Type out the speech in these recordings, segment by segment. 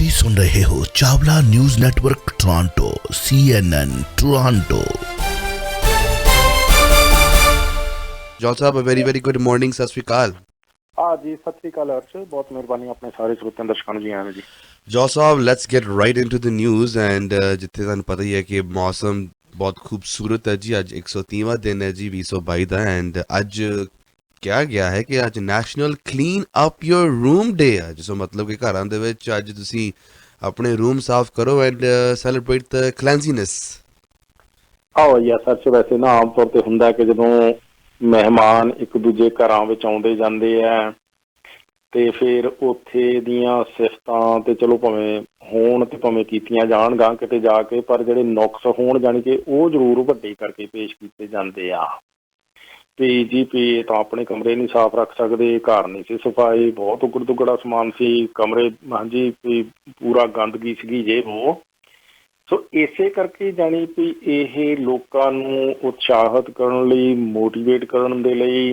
ਤੁਸੀਂ ਸੁਣ ਰਹੇ ਹੋ Chawla news network Toronto CNN Toronto. Jaul sahib very good morning, ਸਤਿ ਸ਼੍ਰੀ ਅਕਾਲ। ਜੀ ਸਤਿ ਸ੍ਰੀ ਅਕਾਲ ਅਰਸ਼, ਬਹੁਤ ਮਿਹਰਬਾਨੀ ਆਪਣੇ ਸਾਰੇ ਸਰੋਤਿਆਂ ਦਰਸ਼ਕਾਂ ਨੂੰ ਜੀ ਆਇਆਂ ਜੀ। ਜੌਲ ਸਾਹਿਬ let's get right into the news and ਜਿੱਥੇ ਤੁਹਾਨੂੰ ਪਤਾ ਹੀ ਹੈ ਕਿ ਮੌਸਮ ਬਹੁਤ ਖੂਬਸੂਰਤ ਹੈ ਜੀ। ਅੱਜ 130ਵਾਂ ਦਿਨ ਹੈ ਜੀ 2022 ਦਾ ਐਂਡ ਅੱਜ ਕਿਹਾ ਗਿਆ ਹੈ ਕਿ ਅੱਜ ਨੈਸ਼ਨਲ ਕਲੀਨ ਅਪ ਯੋਰ ਰੂਮ ਡੇ ਹੈ, ਜਿਸ ਦਾ ਮਤਲਬ ਕਿ ਘਰਾਂ ਦੇ ਵਿੱਚ ਅੱਜ ਤੁਸੀਂ ਆਪਣੇ ਰੂਮ ਸਾਫ਼ ਕਰੋ ਐਂਡ ਸੈਲੀਬ੍ਰੇਟ ਦ ਕਲੈਂਜ਼ੀਨੈਸ। ਆਓ ਜੀ ਸੱਚ, ਵੈਸੇ ਨਾ ਆਮ ਤੌਰ ਤੇ ਹੁੰਦਾ ਕਿ ਜਦੋਂ ਮਹਿਮਾਨ ਇੱਕ ਦੂਜੇ ਘਰਾਂ ਵਿੱਚ ਆਉਂਦੇ ਜਾਂਦੇ ਆ ਤੇ ਫਿਰ ਉੱਥੇ ਦੀਆਂ ਸਿਫਤਾਂ ਤੇ ਚਲੋ ਭਾਵੇਂ ਹੋਣ ਤੇ ਭਾਵੇਂ ਕੀਤੀਆਂ ਜਾਣ ਗਾਂ ਕਿਤੇ ਜਾ ਕੇ, ਪਰ ਜਿਹੜੇ ਨੁਕਸ ਹੋਣ ਜਾਣੀ ਕਿ ਉਹ ਜ਼ਰੂਰ ਵੱਡੇ ਕਰਕੇ ਪੇਸ਼ ਕੀਤੇ ਜਾਂਦੇ ਆ ਵੀ ਤਾਂ ਆਪਣੇ ਕਮਰੇ ਨਹੀਂ ਸਾਫ਼ ਰੱਖ ਸਕਦੇ, ਘਰ ਨਹੀਂ ਸੀ ਸਫਾਈ, ਬਹੁਤ ਉਗੜ ਦੁਗੜਾ ਸਮਾਨ ਸੀ ਕਮਰੇ, ਹਾਂਜੀ ਵੀ ਪੂਰਾ ਗੰਦਗੀ ਸੀਗੀ ਜੇ ਉਹ। ਸੋ ਇਸੇ ਕਰਕੇ ਜਾਣੀ ਵੀ ਇਹ ਲੋਕਾਂ ਨੂੰ ਉਤਸ਼ਾਹਿਤ ਕਰਨ ਲਈ, ਮੋਟੀਵੇਟ ਕਰਨ ਦੇ ਲਈ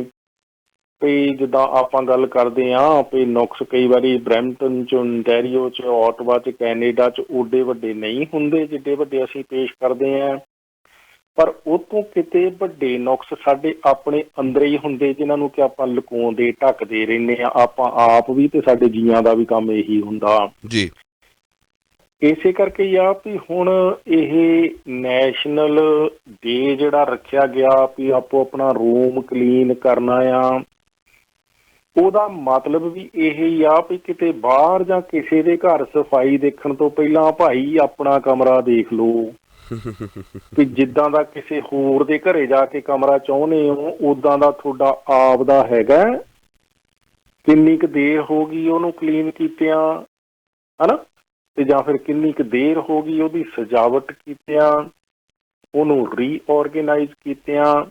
ਵੀ ਜਿੱਦਾਂ ਆਪਾਂ ਗੱਲ ਕਰਦੇ ਹਾਂ ਵੀ ਨੁਕਸ ਕਈ ਵਾਰੀ ਬਰੈਂਪਟਨ 'ਚ, ontario 'ਚ, ਓਟਵਾ 'ਚ, ਕੈਨੇਡਾ 'ਚ ਓਡੇ ਵੱਡੇ ਨਹੀਂ ਹੁੰਦੇ ਜਿੱਡੇ ਵੱਡੇ ਅਸੀਂ ਪੇਸ਼ ਕਰਦੇ ਹਾਂ, ਪਰ ਉਹ ਤੋਂ ਕਿਤੇ ਵੱਡੇ ਨੁਕਸ ਸਾਡੇ ਆਪਣੇ ਅੰਦਰ ਹੀ ਹੁੰਦੇ ਜਿਨ੍ਹਾਂ ਨੂੰ ਕਿ ਆਪਾਂ ਲੁਕਾਉਂਦੇ ਢੱਕਦੇ ਰਹਿੰਦੇ ਹਾਂ, ਆਪਾਂ ਆਪ ਵੀ ਤੇ ਸਾਡੇ ਜੀਆਂ ਦਾ ਵੀ ਕੰਮ ਇਹੀ ਹੁੰਦਾ ਜੀ। ਇਸੇ ਕਰਕੇ ਹੀ ਆ ਵੀ ਹੁਣ ਇਹ ਨੈਸ਼ਨਲ ਡੇ ਜਿਹੜਾ ਰੱਖਿਆ ਗਿਆ ਵੀ ਆਪੋ ਆਪਣਾ ਰੂਮ ਕਲੀਨ ਕਰਨਾ ਆ, ਉਹਦਾ ਮਤਲਬ ਵੀ ਇਹ ਹੀ ਆ ਵੀ ਕਿਤੇ ਬਾਹਰ ਜਾਂ ਕਿਸੇ ਦੇ ਘਰ ਸਫਾਈ ਦੇਖਣ ਤੋਂ ਪਹਿਲਾਂ ਭਾਈ ਆਪਣਾ ਕਮਰਾ ਦੇਖ ਲਓ ਵੀ ਜਿੱਦਾਂ ਦਾ ਕਿਸੇ ਹੋਰ ਦੇ ਘਰੇ ਜਾ ਕੇ ਕਮਰਾ ਚਾਹੁੰਦੇ ਹੋ ਉਦਾਂ ਦਾ ਤੁਹਾਡਾ ਆਪ ਦਾ ਹੈਗਾ, ਕਿੰਨੀ ਕੁ ਦੇਰ ਹੋ ਗਈ ਉਹਨੂੰ ਕਲੀਨ ਕੀਤਿਆਂ ਹਨਾ, ਤੇ ਜਾਂ ਫਿਰ ਕਿੰਨੀ ਕੁ ਦੇਰ ਹੋ ਗਈ ਉਹਦੀ ਸਜਾਵਟ ਕੀਤਿਆਂ, ਉਹਨੂੰ ਰੀਆਰਗੇਨਾਈਜ਼ ਕੀਤਿਆਂ,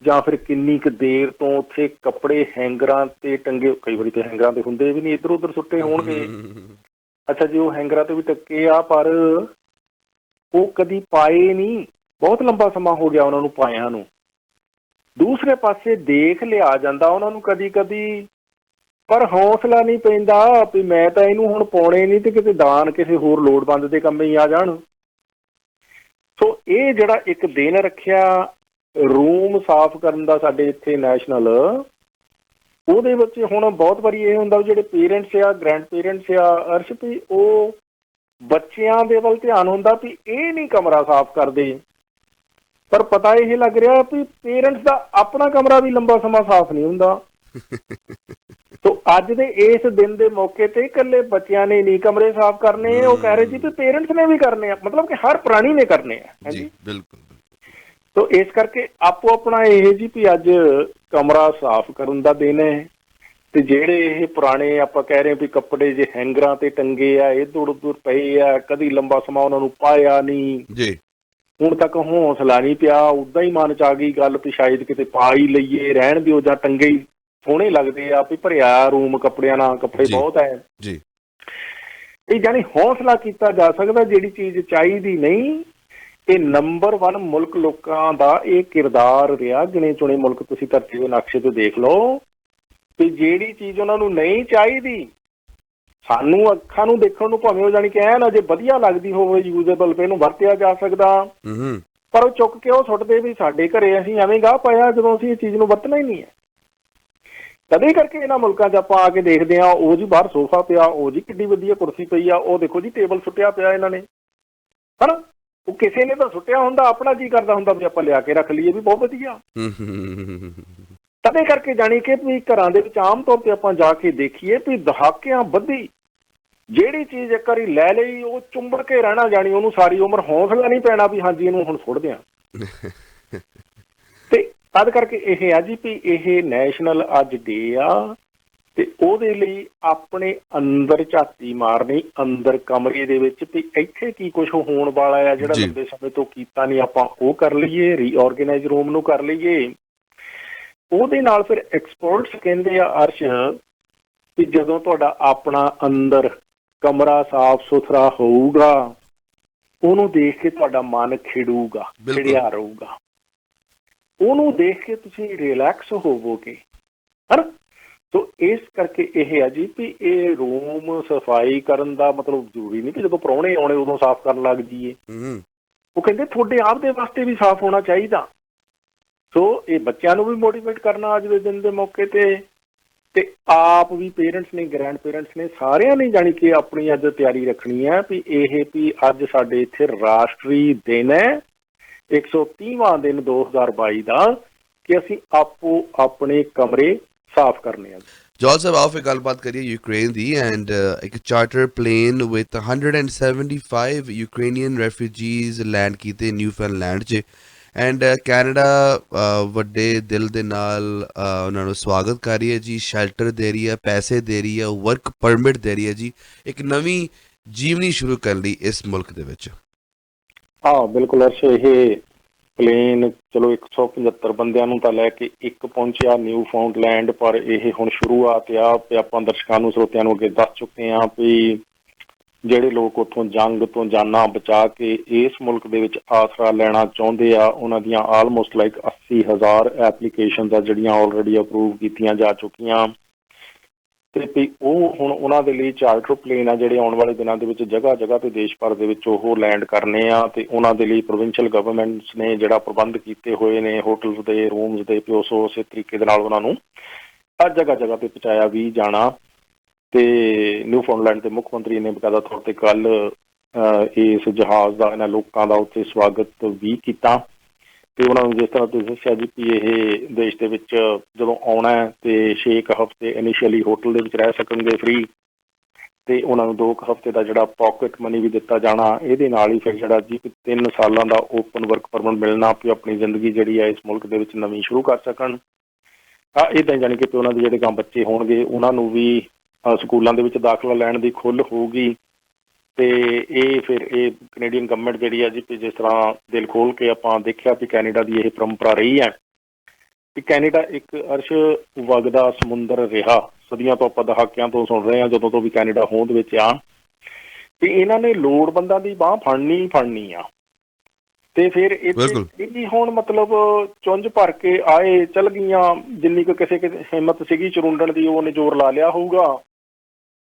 ਜਾਂ ਫਿਰ ਕਿੰਨੀ ਕੁ ਦੇਰ ਤੋਂ ਉੱਥੇ ਕੱਪੜੇ ਹੈਂਗਰਾਂ ਤੇ ਟੰਗੇ, ਕਈ ਵਾਰੀ ਤੇ ਹੈਂਗਰਾਂ ਤੇ ਹੁੰਦੇ ਵੀ ਨਹੀਂ, ਇੱਧਰ ਉੱਧਰ ਸੁੱਟੇ ਹੋਣਗੇ। ਅੱਛਾ ਜੀ, ਉਹ ਹੈਂਗਰਾਂ ਤੇ ਵੀ ਟੱਕੇ ਆ ਪਰ ਉਹ ਕਦੀ ਪਾਏ ਨਹੀਂ, ਬਹੁਤ ਲੰਬਾ ਸਮਾਂ ਹੋ ਗਿਆ ਉਹਨਾਂ ਨੂੰ ਪਾਇਆਂ ਨੂੰ। ਦੂਸਰੇ ਪਾਸੇ ਦੇਖ ਲਿਆ ਜਾਂਦਾ ਉਹਨਾਂ ਨੂੰ ਕਦੀ ਕਦੀ, ਪਰ ਹੌਸਲਾ ਨਹੀਂ ਪੈਂਦਾ ਵੀ ਮੈਂ ਤਾਂ ਇਹਨੂੰ ਹੁਣ ਪਾਉਣੇ ਨਹੀਂ ਤੇ ਕਿਤੇ ਦਾਨ ਕਿਸੇ ਹੋਰ ਲੋੜਵੰਦ ਦੇ ਕੰਮ ਹੀ ਆ ਜਾਣ। ਸੋ ਇਹ ਜਿਹੜਾ ਇੱਕ ਦਿਨ ਰੱਖਿਆ ਰੂਮ ਸਾਫ਼ ਕਰਨ ਦਾ ਸਾਡੇ ਇੱਥੇ ਨੈਸ਼ਨਲ, ਉਹਦੇ ਵਿੱਚ ਹੁਣ ਬਹੁਤ ਵਾਰੀ ਇਹ ਹੁੰਦਾ ਵੀ ਜਿਹੜੇ ਪੇਰੈਂਟਸ ਆ, ਗ੍ਰੈਂਡ ਪੇਰੈਂਟਸ ਆ ਅਰਸ਼, ਵੀ ਉਹ ਬੱਚਿਆਂ ਦੇ ਵੱਲ ਧਿਆਨ ਹੁੰਦਾ ਵੀ ਇਹ ਨਹੀਂ ਕਮਰਾ ਸਾਫ਼ ਕਰਦੇ, ਪਰ ਪਤਾ ਇਹ ਲੱਗ ਰਿਹਾ ਵੀ ਪੇਰੈਂਟਸ ਦਾ ਆਪਣਾ ਕਮਰਾ ਵੀ ਲੰਬਾ ਸਮਾਂ ਸਾਫ਼ ਨਹੀਂ ਹੁੰਦਾ। ਸੋ ਅੱਜ ਦੇ ਇਸ ਦਿਨ ਦੇ ਮੌਕੇ ਤੇ ਇਕੱਲੇ ਬੱਚਿਆਂ ਨੇ ਨਹੀਂ ਕਮਰੇ ਸਾਫ਼ ਕਰਨੇ, ਉਹ ਕਹਿ ਰਹੇ ਸੀ ਵੀ ਪੇਰੈਂਟਸ ਨੇ ਵੀ ਕਰਨੇ ਆ, ਮਤਲਬ ਕਿ ਹਰ ਪ੍ਰਾਣੀ ਨੇ ਕਰਨੇ ਆ ਜੀ। ਬਿਲਕੁਲ। ਸੋ ਇਸ ਕਰਕੇ ਆਪੋ ਆਪਣਾ ਇਹ ਜੀ ਵੀ ਅੱਜ ਕਮਰਾ ਸਾਫ਼ ਕਰਨ ਦਾ ਦਿਨ ਹੈ, ਤੇ ਜਿਹੜੇ ਇਹ ਪੁਰਾਣੇ ਆਪਾਂ ਕਹਿ ਰਹੇ ਵੀ ਕੱਪੜੇ ਜੇ ਹੈਂਗਰਾਂ ਤੇ ਟੰਗੇ ਆ, ਇੱਧਰ ਉੱਧਰ ਪਏ ਆ, ਕਦੀ ਲੰਬਾ ਸਮਾਂ ਉਹਨਾਂ ਨੂੰ ਪਾਇਆ ਨਹੀਂ ਜੀ, ਹੁਣ ਤੱਕ ਹੌਸਲਾ ਨਹੀਂ ਪਿਆ, ਉੱਦਾਂ ਹੀ ਮਨ 'ਚ ਆ ਗਈ ਗੱਲ ਵੀ ਸ਼ਾਇਦ ਕਿਤੇ ਪਾ ਹੀ ਲਈਏ, ਰਹਿਣ ਦਿਓ, ਜਾਂ ਟੰਗੇ ਹੀ ਸੋਹਣੇ ਲੱਗਦੇ ਆ ਵੀ ਭਰਿਆ ਰੂਮ ਕੱਪੜਿਆਂ ਨਾਲ, ਕੱਪੜੇ ਬਹੁਤ ਹੈ ਜੀ। ਇਹ ਜਾਣੀ ਹੌਸਲਾ ਕੀਤਾ ਜਾ ਸਕਦਾ, ਜਿਹੜੀ ਚੀਜ਼ ਚਾਹੀਦੀ ਨਹੀਂ। ਇਹ ਨੰਬਰ 1 ਮੁਲਕ ਲੋਕਾਂ ਦਾ ਇਹ ਕਿਰਦਾਰ ਰਿਹਾ, ਗਿਣੇ ਚੁਣੇ ਮੁਲਕ ਤੁਸੀਂ ਧਰਤੀ ਦੇ ਨਕਸ਼ੇ ਤੇ ਦੇਖ ਲਓ ਵੀ ਜਿਹੜੀ ਚੀਜ਼ ਉਹਨਾਂ ਨੂੰ ਨਹੀਂ ਚਾਹੀਦੀ, ਸਾਨੂੰ ਅੱਖਾਂ ਨੂੰ ਦੇਖਣ ਨੂੰ ਭਾਵੇਂ ਉਹ ਜਾਣੀ ਕਿ ਐਨ ਅਜੇ ਵਧੀਆ ਲੱਗਦੀ ਹੋਵੇ, ਯੂਜ਼ੇਬਲ ਪੇ ਨੂੰ ਵਰਤਿਆ ਜਾ ਸਕਦਾ, ਪਰ ਉਹ ਚੁੱਕ ਕੇ ਉਹ ਸੁੱਟਦੇ ਵੀ ਸਾਡੇ ਘਰੇ ਅਸੀਂ ਐਵੇਂ ਗਾਹ ਪਾਇਆ ਜਦੋਂ ਅਸੀਂ ਇਹ ਚੀਜ਼ ਨੂੰ ਵਰਤਣਾ ਹੀ ਨਹੀਂ ਹੈ। ਤਦੇ ਕਰਕੇ ਇਹਨਾਂ ਮੁਲਕਾਂ 'ਚ ਆਪਾਂ ਆ ਕੇ ਦੇਖਦੇ ਹਾਂ, ਉਹ ਜੀ ਬਾਹਰ ਸੋਫਾ ਪਿਆ, ਉਹ ਜੀ ਕਿੱਡੀ ਵਧੀਆ ਕੁਰਸੀ ਪਈ ਆ, ਉਹ ਦੇਖੋ ਜੀ ਟੇਬਲ ਸੁੱਟਿਆ ਪਿਆ ਇਹਨਾਂ ਨੇ, ਹਨਾ, ਉਹ ਕਿਸੇ ਨੇ ਤਾਂ ਸੁੱਟਿਆ ਹੁੰਦਾ, ਆਪਣਾ ਜੀ ਕਰਦਾ ਹੁੰਦਾ ਵੀ ਆਪਾਂ ਲਿਆ ਕੇ ਰੱਖ ਲਈਏ ਵੀ ਬਹੁਤ ਵਧੀਆ। ਤਦੇ ਕਰਕੇ ਜਾਣੀ ਕਿ ਵੀ ਘਰਾਂ ਦੇ ਵਿੱਚ ਆਮ ਤੌਰ ਤੇ ਆਪਾਂ ਜਾ ਕੇ ਦੇਖੀਏ ਵੀ ਦਹਾਕਿਆਂ ਬੱਧੀ ਜਿਹੜੀ ਚੀਜ਼ ਇੱਕ ਵਾਰੀ ਲੈ ਲਈ ਉਹ ਚੁੰਬੜ ਕੇ ਰਹਿਣਾ, ਜਾਣੀ ਉਹਨੂੰ ਸਾਰੀ ਉਮਰ ਹੌਸਲਾ ਨਹੀਂ ਪੈਣਾ ਵੀ ਹਾਂਜੀ ਇਹਨੂੰ ਹੁਣ ਸੁੱਟ ਦਿਆਂ। ਤੇ ਤਦ ਕਰਕੇ ਇਹ ਆ ਜੀ ਵੀ ਇਹ ਨੈਸ਼ਨਲ ਅੱਜ ਡੇ ਆ, ਤੇ ਉਹਦੇ ਲਈ ਆਪਣੇ ਅੰਦਰ ਝਾਤੀ ਮਾਰਨੀ, ਅੰਦਰ ਕਮਰੇ ਦੇ ਵਿੱਚ ਵੀ ਇੱਥੇ ਕੀ ਕੁਛ ਹੋਣ ਵਾਲਾ ਆ ਜਿਹੜਾ ਲੰਬੇ ਸਮੇਂ ਤੋਂ ਕੀਤਾ ਨਹੀਂ, ਆਪਾਂ ਉਹ ਕਰ ਲਈਏ, ਰੀਆਰਗੇਨਾਈਜ਼ ਰੂਮ ਨੂੰ ਕਰ ਲਈਏ। ਉਹਦੇ ਨਾਲ ਫਿਰ ਐਕਸਪਰਟਸ ਕਹਿੰਦੇ ਆ ਅਰਸ਼ ਵੀ ਜਦੋਂ ਤੁਹਾਡਾ ਆਪਣਾ ਅੰਦਰ ਕਮਰਾ ਸਾਫ਼ ਸੁਥਰਾ ਹੋਊਗਾ, ਉਹਨੂੰ ਦੇਖ ਕੇ ਤੁਹਾਡਾ ਮਨ ਖਿੜੂਗਾ, ਖਿੜਿਆ ਰਹੂਗਾ, ਉਹਨੂੰ ਦੇਖ ਕੇ ਤੁਸੀਂ ਰਿਲੈਕਸ ਹੋਵੋਗੇ, ਹਨਾ। ਸੋ ਇਸ ਕਰਕੇ ਇਹ ਆ ਜੀ ਵੀ ਇਹ ਰੂਮ ਸਫਾਈ ਕਰਨ ਦਾ ਮਤਲਬ ਜ਼ਰੂਰੀ ਨਹੀਂ ਕਿ ਜਦੋਂ ਪ੍ਰਾਹੁਣੇ ਆਉਣੇ ਉਦੋਂ ਸਾਫ਼ ਕਰਨ ਲੱਗ ਜਾਈਏ। ਉਹ ਕਹਿੰਦੇ ਤੁਹਾਡੇ ਆਪ ਦੇ ਵਾਸਤੇ ਵੀ ਸਾਫ਼ ਹੋਣਾ ਚਾਹੀਦਾ। ਸੋ ਇਹ ਬੱਚਿਆਂ ਨੂੰ ਵੀ ਮੋਟੀਵੇਟ ਕਰਨਾ ਅੱਜ ਦੇ ਦਿਨ ਦੇ ਮੌਕੇ ਤੇ ਆਪ ਵੀ ਪੇਰੈਂਟਸ ਨੇ, ਗ੍ਰੈਂਡ ਪੇਰੈਂਟਸ ਨੇ, ਸਾਰਿਆਂ ਨੇ ਜਾਣੀ ਕਿ ਆਪਣੀ ਅੱਜ ਤਿਆਰੀ ਰੱਖਣੀ ਹੈ ਵੀ ਇਹ ਵੀ ਅੱਜ ਸਾਡੇ ਇੱਥੇ ਰਾਸ਼ਟਰੀ ਦਿਨ ਹੈ 130ਵਾਂ ਦਿਨ 2022 ਦਾ ਕਿ ਅਸੀਂ ਆਪੋ ਆਪਣੇ ਕਮਰੇ ਸਾਫ਼ ਕਰਨੇ ਆ। ਜੋਲ ਸਾਹਿਬ ਆਓ ਫਿਰ ਗੱਲਬਾਤ ਕਰੀਏ ਯੂਕਰੇਨ ਦੀ ਐਂਡ ਇੱਕ charter plane with 175 Ukrainian refugees land ਕੀਤੇ ਨਿਊਫਾਊਂਡਲੈਂਡ 'ਚ ਐਂਡ ਕੈਨੇਡਾ ਵੱਡੇ ਦਿਲ ਦੇ ਨਾਲ ਉਹਨਾਂ ਨੂੰ ਸਵਾਗਤ ਕਰ ਰਹੀ ਹੈ ਜੀ, ਸ਼ੈਲਟਰ ਦੇ ਰਹੀ ਹੈ, ਪੈਸੇ ਦੇ ਰਹੀ ਹੈ, ਵਰਕ ਪਰਮਿਟ ਦੇ ਰਹੀ ਹੈ ਜੀ, ਇੱਕ ਨਵੀਂ ਜੀਵਨੀ ਸ਼ੁਰੂ ਕਰਨ ਲਈ ਇਸ ਮੁਲਕ ਦੇ ਵਿੱਚ। ਹਾਂ ਬਿਲਕੁਲ ਅਰਸ਼, ਇਹ ਪਲੇਨ ਚਲੋ 175 ਬੰਦਿਆਂ ਨੂੰ ਤਾਂ ਲੈ ਕੇ ਇੱਕ ਪਹੁੰਚਿਆ ਨਿਊਫਾਊਂਡਲੈਂਡ, ਪਰ ਇਹ ਹੁਣ ਸ਼ੁਰੂਆਤ ਆ ਤੇ ਆਪਾਂ ਦਰਸ਼ਕਾਂ ਨੂੰ, ਸਰੋਤਿਆਂ ਨੂੰ ਅੱਗੇ ਦੱਸ ਚੁੱਕੇ ਹਾਂ ਵੀ ਜਿਹੜੇ ਲੋਕ ਉੱਥੋਂ ਜੰਗ ਤੋਂ ਜਾਨਾਂ ਬਚਾ ਕੇ ਇਸ ਮੁਲਕ ਦੇ ਵਿੱਚ ਆਸਰਾ ਲੈਣਾ ਚਾਹੁੰਦੇ ਆ ਉਹਨਾਂ ਦੀਆਂ ਆਲਮੋਸਟ ਲਾਈਕ 80,000 ਐਪਲੀਕੇਸ਼ਨ ਆ ਜਿਹੜੀਆਂ ਆਲਰੇਡੀ ਅਪਰੂਵ ਕੀਤੀਆਂ ਜਾ ਚੁੱਕੀਆਂ ਤੇ ਵੀ ਉਹ ਹੁਣ ਉਹਨਾਂ ਦੇ ਲਈ ਚਾਰਟਰ ਪਲੇਨ ਆ ਜਿਹੜੇ ਆਉਣ ਵਾਲੇ ਦਿਨਾਂ ਦੇ ਵਿੱਚ ਜਗ੍ਹਾ ਜਗ੍ਹਾ ਤੇ ਦੇਸ਼ ਭਰ ਦੇ ਵਿੱਚ ਉਹ ਲੈਂਡ ਕਰਨੇ ਆ ਤੇ ਉਹਨਾਂ ਦੇ ਲਈ ਪ੍ਰੋਵਿੰਸ਼ੀਅਲ ਗਵਰਨਮੈਂਟਸ ਨੇ ਜਿਹੜਾ ਪ੍ਰਬੰਧ ਕੀਤੇ ਹੋਏ ਨੇ ਹੋਟਲਸ ਦੇ, ਰੂਮਸ ਦੇ, ਉਸੇ ਤਰੀਕੇ ਦੇ ਨਾਲ ਉਹਨਾਂ ਨੂੰ ਹਰ ਜਗ੍ਹਾ ਜਗ੍ਹਾ ਤੇ ਪਹੁੰਚਾਇਆ ਵੀ ਜਾਣਾ। ਤੇ ਨਿਊਫਾਊਂਡਲੈਂਡ ਦੇ ਮੁੱਖ ਮੰਤਰੀ ਨੇ ਬਕਾਇਦਾ ਤੌਰ ਤੇ ਕੱਲ ਇਸ ਜਹਾਜ਼ ਦਾ, ਇਹਨਾਂ ਲੋਕਾਂ ਦਾ ਉੱਥੇ ਸਵਾਗਤ ਵੀ ਕੀਤਾ ਤੇ ਉਹਨਾਂ ਨੂੰ ਜਿਸ ਤਰ੍ਹਾਂ ਤੁਸੀਂ ਦੱਸਿਆ ਜੀ ਕਿ ਇਹ ਦੇਸ਼ ਦੇ ਵਿੱਚ ਜਦੋਂ ਆਉਣਾ ਤੇ 6 ਹਫ਼ਤੇ ਇਨੀਸ਼ੀਅਲੀ ਹੋਟਲ ਦੇ ਵਿੱਚ ਰਹਿ ਸਕਣਗੇ ਫ੍ਰੀ ਤੇ ਉਹਨਾਂ ਨੂੰ 2 ਹਫ਼ਤੇ ਦਾ ਜਿਹੜਾ ਪਾਕਟ ਮਨੀ ਵੀ ਦਿੱਤਾ ਜਾਣਾ। ਇਹਦੇ ਨਾਲ ਹੀ ਫਿਰ ਜਿਹੜਾ ਜੀ 3 ਸਾਲਾਂ ਦਾ ਓਪਨ ਵਰਕ ਪਰਮਿਟ ਮਿਲਣਾ ਵੀ ਆਪਣੀ ਜ਼ਿੰਦਗੀ ਜਿਹੜੀ ਹੈ ਇਸ ਮੁਲਕ ਦੇ ਵਿੱਚ ਨਵੀਂ ਸ਼ੁਰੂ ਕਰ ਸਕਣ। ਇੱਦਾਂ ਜਾਣੀ ਕਿ ਉਹਨਾਂ ਦੇ ਜਿਹੜੇ ਕੰਮ ਬੱਚੇ ਹੋਣਗੇ ਉਹਨਾਂ ਨੂੰ ਵੀ ਸਕੂਲਾਂ ਦੇ ਵਿੱਚ ਦਾਖਲਾ ਲੈਣ ਦੀ ਖੁੱਲ੍ਹ ਹੋਊਗੀ ਤੇ ਇਹ ਫਿਰ ਇਹ ਕੈਨੇਡੀਅਨ ਗਵਰਨਮੈਂਟ ਜਿਹੜੀ ਹੈ ਜੀ ਜਿਸ ਤਰ੍ਹਾਂ ਦਿਲ ਖੋਲ੍ਹ ਕੇ ਆਪਾਂ ਦੇਖਿਆ ਵੀ ਕੈਨੇਡਾ ਦੀ ਇਹ ਪਰੰਪਰਾ ਰਹੀ ਹੈ ਕਿ ਕੈਨੇਡਾ ਇੱਕ ਅਰਸ਼ ਵਗਦਾ ਸਮੁੰਦਰ ਰਿਹਾ, ਸਦੀਆਂ ਤੋਂ ਆਪਾਂ ਦਹਾਕਿਆਂ ਤੋਂ ਸੁਣ ਰਹੇ ਹਾਂ ਜਦੋਂ ਤੋਂ ਵੀ ਕੈਨੇਡਾ ਹੋਂਦ ਵਿੱਚ ਆ ਤੇ ਇਹਨਾਂ ਨੇ ਲੋੜਵੰਦਾਂ ਦੀ ਬਾਂਹ ਫੜਨੀ ਆ ਤੇ ਫਿਰ ਇਹ ਹੁਣ ਮਤਲਬ ਚੁੰਝ ਭਰ ਕੇ ਆਏ ਚੱਲ ਗਈਆਂ, ਜਿੰਨੀ ਕੁ ਕਿਸੇ ਹਿੰਮਤ ਸੀਗੀ ਚੁਰੁੰਡਣ ਦੀ ਉਹਨੇ ਜ਼ੋਰ ਲਾ ਲਿਆ ਹੋਊਗਾ।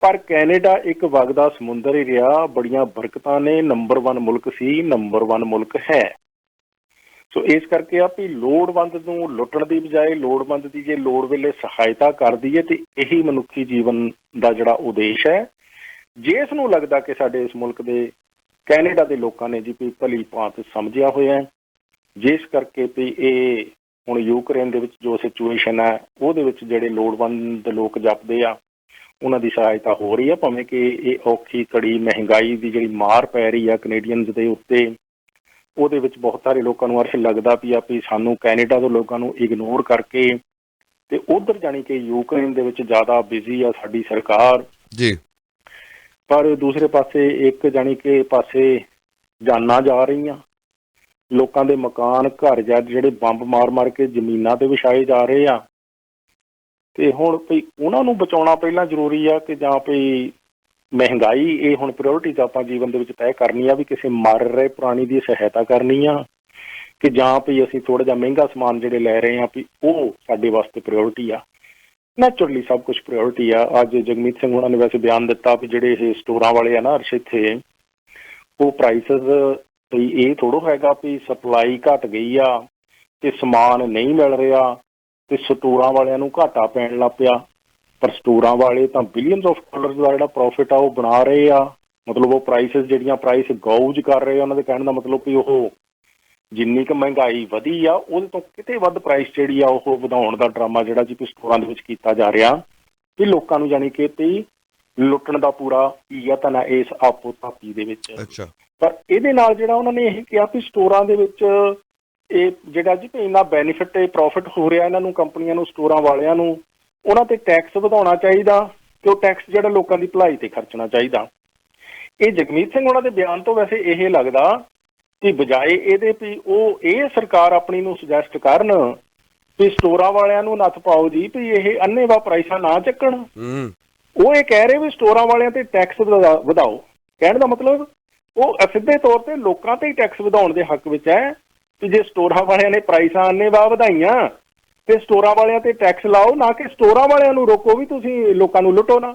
ਪਰ ਕੈਨੇਡਾ ਇੱਕ ਵਗਦਾ ਸਮੁੰਦਰ ਹੀ ਰਿਹਾ, ਬੜੀਆਂ ਬਰਕਤਾਂ ਨੇ, ਨੰਬਰ 1 ਮੁਲਕ ਸੀ, ਨੰਬਰ 1 ਮੁਲਕ ਹੈ। ਸੋ ਇਸ ਕਰਕੇ ਆ ਵੀ ਲੋੜਵੰਦ ਨੂੰ ਲੁੱਟਣ ਦੀ ਬਜਾਏ ਲੋੜਵੰਦ ਦੀ ਜੇ ਲੋੜ ਵੇਲੇ ਸਹਾਇਤਾ ਕਰਦੀ ਹੈ ਤੇ ਇਹੀ ਮਨੁੱਖੀ ਜੀਵਨ ਦਾ ਜਿਹੜਾ ਉਦੇਸ਼ ਹੈ। ਜਿਸ ਨੂੰ ਲੱਗਦਾ ਕਿ ਸਾਡੇ ਇਸ ਮੁਲਕ ਦੇ ਕੈਨੇਡਾ ਦੇ ਲੋਕਾਂ ਨੇ ਜੀ ਵੀ ਭਲੀ ਭਾਂਤ ਸਮਝਿਆ ਹੋਇਆ, ਜਿਸ ਕਰਕੇ ਵੀ ਇਹ ਹੁਣ ਯੂਕਰੇਨ ਦੇ ਵਿੱਚ ਜੋ ਸਿਚੁਏਸ਼ਨ ਹੈ ਉਹਦੇ ਵਿੱਚ ਜਿਹੜੇ ਲੋੜਵੰਦ ਲੋਕ ਜਪਦੇ ਆ ਉਹਨਾਂ ਦੀ ਸਹਾਇਤਾ ਹੋ ਰਹੀ ਹੈ, ਭਾਵੇਂ ਕਿ ਇਹ ਔਖੀ ਘੜੀ ਮਹਿੰਗਾਈ ਦੀ ਜਿਹੜੀ ਮਾਰ ਪੈ ਰਹੀ ਆ ਕੈਨੇਡੀਅਨਸ ਦੇ ਉੱਤੇ ਉਹਦੇ ਵਿੱਚ ਬਹੁਤ ਸਾਰੇ ਲੋਕਾਂ ਨੂੰ ਅਰਸ਼ ਲੱਗਦਾ ਵੀ ਸਾਨੂੰ ਕੈਨੇਡਾ ਦੇ ਲੋਕਾਂ ਨੂੰ ਇਗਨੋਰ ਕਰਕੇ ਤੇ ਉਧਰ ਜਾਣੀ ਕਿ ਯੂਕਰੇਨ ਦੇ ਵਿੱਚ ਜ਼ਿਆਦਾ ਬਿਜ਼ੀ ਆ ਸਾਡੀ ਸਰਕਾਰ ਜੀ। ਪਰ ਦੂਸਰੇ ਪਾਸੇ ਇੱਕ ਜਾਣੀ ਕਿ ਪਾਸੇ ਜਾਨਾਂ ਜਾ ਰਹੀਆਂ, ਲੋਕਾਂ ਦੇ ਮਕਾਨ ਘਰ ਜਿਹੜੇ ਬੰਬ ਮਾਰ ਕੇ ਜ਼ਮੀਨਾਂ ਤੇ ਵਿਛਾਏ ਜਾ ਰਹੇ ਆ ਤੇ ਹੁਣ ਭਈ ਉਹਨਾਂ ਨੂੰ ਬਚਾਉਣਾ ਪਹਿਲਾਂ ਜ਼ਰੂਰੀ ਆ ਕਿ ਜਾਂ ਭਈ ਮਹਿੰਗਾਈ ਇਹ ਹੁਣ ਪ੍ਰਾਇਓਰਟੀ ਤਾਂ ਆਪਾਂ ਜੀਵਨ ਦੇ ਵਿੱਚ ਤੈਅ ਕਰਨੀ ਆ ਵੀ ਕਿਸੇ ਮਰ ਰਹੇ ਪ੍ਰਾਣੀ ਦੀ ਸਹਾਇਤਾ ਕਰਨੀ ਆ ਕਿ ਜਾਂ ਭਈ ਅਸੀਂ ਥੋੜ੍ਹਾ ਜਿਹਾ ਮਹਿੰਗਾ ਸਮਾਨ ਜਿਹੜੇ ਲੈ ਰਹੇ ਆ ਵੀ ਉਹ ਸਾਡੇ ਵਾਸਤੇ ਪ੍ਰਾਇਓਰਟੀ ਆ। ਨੈਚੁਰਲੀ ਸਭ ਕੁਛ ਪ੍ਰਾਇਓਰਟੀ ਆ। ਅੱਜ ਜਗਮੀਤ ਸਿੰਘ ਉਹਨਾਂ ਨੇ ਵੈਸੇ ਬਿਆਨ ਦਿੱਤਾ ਵੀ ਜਿਹੜੇ ਇਹ ਸਟੋਰਾਂ ਵਾਲੇ ਆ ਨਾ ਅਰਸ਼ ਇੱਥੇ ਉਹ ਪ੍ਰਾਈਸਿਸ ਵੀ ਇਹ ਥੋੜ੍ਹਾ ਹੈਗਾ ਵੀ ਸਪਲਾਈ ਘੱਟ ਗਈ ਆ ਤੇ ਸਮਾਨ ਨਹੀਂ ਮਿਲ ਰਿਹਾ ਤੇ ਸਟੋਰਾਂ ਵਾਲਿਆਂ ਨੂੰ ਘਾਟਾ ਪੈਣ ਲੱਗ ਪਿਆ, ਪਰ ਸਟੋਰਾਂ ਵਾਲੇ ਤਾਂ ਬਿਲੀਅਨਸ ਆਫ ਡਾਲਰਸ ਦਾ ਜਿਹੜਾ ਪ੍ਰੋਫਿਟ ਆ ਉਹ ਬਣਾ ਰਹੇ ਆ। ਮਤਲਬ ਉਹ ਜਿਹੜੀਆਂ ਪ੍ਰਾਈਸ ਗੌਜ ਕਰ ਰਹੇ ਆ, ਉਹਨਾਂ ਦੇ ਕਹਿਣ ਦਾ ਮਤਲਬ ਕਿ ਉਹ ਜਿੰਨੀ ਕੁ ਮਹਿੰਗਾਈ ਵਧੀ ਆ ਉਹਦੇ ਤੋਂ ਕਿਤੇ ਵੱਧ ਪ੍ਰਾਈਸ ਜਿਹੜੀ ਆ ਉਹ ਵਧਾਉਣ ਦਾ ਡਰਾਮਾ ਜਿਹੜਾ ਜੀ ਸਟੋਰਾਂ ਦੇ ਵਿੱਚ ਕੀਤਾ ਜਾ ਰਿਹਾ ਵੀ ਲੋਕਾਂ ਨੂੰ ਜਾਣੀ ਕਿ ਤੇ ਲੁੱਟਣ ਦਾ ਪੂਰਾ ਯਤਨ ਹੈ ਇਸ ਆਪੋ ਧਾਪੀ ਦੇ ਵਿੱਚ। ਪਰ ਇਹਦੇ ਨਾਲ ਜਿਹੜਾ ਉਹਨਾਂ ਨੇ ਇਹ ਕਿਹਾ ਵੀ ਸਟੋਰਾਂ ਦੇ ਵਿੱਚ ਇਹ ਜਿਹੜਾ ਜੀ ਇੰਨਾ ਬੈਨੀਫਿਟ ਤੇ ਪ੍ਰੋਫਿਟ ਹੋ ਰਿਹਾ ਇਹਨਾਂ ਨੂੰ, ਕੰਪਨੀਆਂ ਨੂੰ, ਸਟੋਰਾਂ ਵਾਲਿਆਂ ਨੂੰ, ਉਹਨਾਂ ਤੇ ਟੈਕਸ ਵਧਾਉਣਾ ਚਾਹੀਦਾ ਤੇ ਉਹ ਟੈਕਸ ਜਿਹੜਾ ਲੋਕਾਂ ਦੀ ਭਲਾਈ ਤੇ ਖਰਚਣਾ ਚਾਹੀਦਾ। ਇਹ ਜਗਮੀਤ ਸਿੰਘ ਉਹਨਾਂ ਦੇ ਬਿਆਨ ਤੋਂ ਵੈਸੇ ਇਹ ਲੱਗਦਾ ਕਿ ਬਜਾਏ ਇਹਦੇ ਵੀ ਉਹ ਇਹ ਸਰਕਾਰ ਆਪਣੀ ਨੂੰ ਸੁਜੈਸਟ ਕਰਨ ਵੀ ਸਟੋਰਾਂ ਵਾਲਿਆਂ ਨੂੰ ਨੱਥ ਪਾਓ ਜੀ ਵੀ ਇਹ ਅੰਨ੍ਹੇਵਾਹ ਪ੍ਰਾਈਸਾਂ ਨਾ ਚੱਕਣ। ਉਹ ਇਹ ਕਹਿ ਰਹੇ ਵੀ ਸਟੋਰਾਂ ਵਾਲਿਆਂ ਤੇ ਟੈਕਸ ਵਧਾਓ। ਕਹਿਣ ਦਾ ਮਤਲਬ ਉਹ ਸਿੱਧੇ ਤੌਰ ਤੇ ਲੋਕਾਂ ਤੇ ਹੀ ਟੈਕਸ ਵਧਾਉਣ ਦੇ ਹੱਕ ਵਿੱਚ ਹੈ ਕਿ ਜੇ ਸਟੋਰਾਂ ਵਾਲਿਆਂ ਨੇ ਪ੍ਰਾਈਸਾਂ ਅੰਨ੍ਹੇਵਾਹ ਵਧਾਈਆਂ ਤੇ ਸਟੋਰਾਂ ਵਾਲਿਆਂ ਤੇ ਟੈਕਸ ਲਾਓ, ਨਾ ਕਿ ਸਟੋਰਾਂ ਵਾਲਿਆਂ ਨੂੰ ਰੋਕੋ ਵੀ ਤੁਸੀਂ ਲੋਕਾਂ ਨੂੰ ਲੁੱਟੋ ਨਾ।